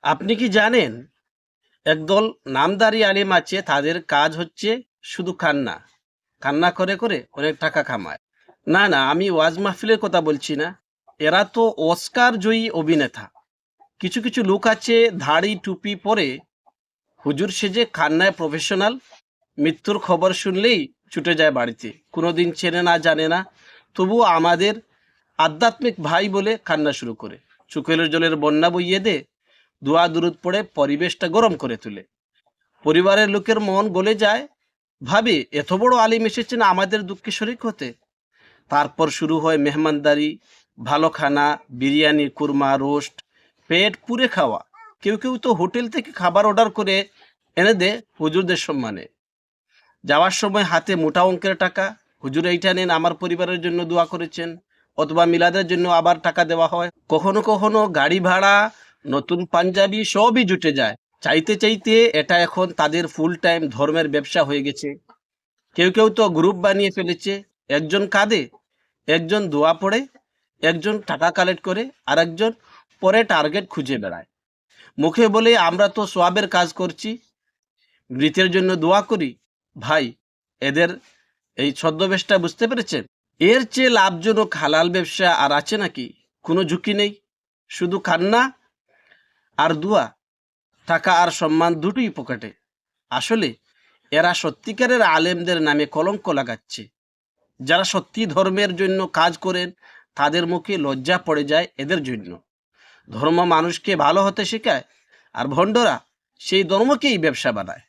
আপনি কি জানেন একদল নামদারি আলিম আছে, তাদের কাজ হচ্ছে শুধু কান্না কান্না করে করে অনেক টাকা কামায়। না না, আমি ওয়াজ মাহফিলের কথা বলছি না। এরা তো অস্কার জয়ী অভিনেতা। কিছু কিছু লোক আছে ধাড়ি টুপি পরে হুজুর সেজে কান্নায় প্রফেশনাল। মৃত্যুর খবর শুনলেই ছুটে যায় বাড়িতে, কোনোদিন চেনে না জানে না, তবুও আমাদের আধ্যাত্মিক ভাই বলে কান্না শুরু করে। চোখের জলের বন্যা বইয়ে দে, দোয়া দুরুদ পড়ে পরিবেশটা গরম করে তোলে। পরিবারের লোকের মন গলে যায়, ভাবে এত বড় আলিম এসেছেন আমাদের দুঃখে শরিক হতে। তারপর শুরু হয় মেহমানদারি, ভালো খানা, বিরিয়ানি, কুরমা, রোস্ট, পেট পুরে খাওয়া। কেউ কেউ তো হোটেল থেকে খাবার অর্ডার করে এনে দেয় হুজুরদের সম্মানে। যাওয়ার সময় হাতে মোটা অঙ্কের টাকা, হুজুর এইটা নেন, আমার পরিবারের জন্য দোয়া করেছেন। অথবা মিলাদের জন্য আবার টাকা দেওয়া হয়। কখনো কখনো গাড়ি ভাড়া, নতুন পাঞ্জাবি সবই জুটে যায়। চাইতে চাইতে এটা এখন তাদের ফুল টাইম ধর্মের ব্যবসা হয়ে গেছে। কেউ কেউ তো গ্রুপ বানিয়ে ফেলেছে। একজন কাঁদে, একজন দোয়া পড়ে, একজন টাকা কালেক্ট করে, আর একজন পরে টার্গেট খুঁজে বেড়ায়। মুখে বলে আমরা তো সোয়াবের কাজ করছি, মৃতের জন্য দোয়া করি। ভাই, এদের এই ছদ্মবেশটা বুঝতে পেরেছেন? এর চেয়ে লাভজনক হালাল ব্যবসা আর আছে নাকি? কোনো ঝুঁকি নেই, শুধু কান্না আর দোয়া, টাকা আর সম্মান দুটোই পকেটে। আসলে এরা সত্যিকারের আলেমদের নামে কলঙ্ক লাগাচ্ছে। যারা সত্যি ধর্মের জন্য কাজ করেন তাদের মুখে লজ্জা পড়ে যায় এদের জন্য। ধর্ম মানুষকে ভালো হতে শেখায়, আর ভণ্ডরা সেই ধর্মকেই ব্যবসা বানায়।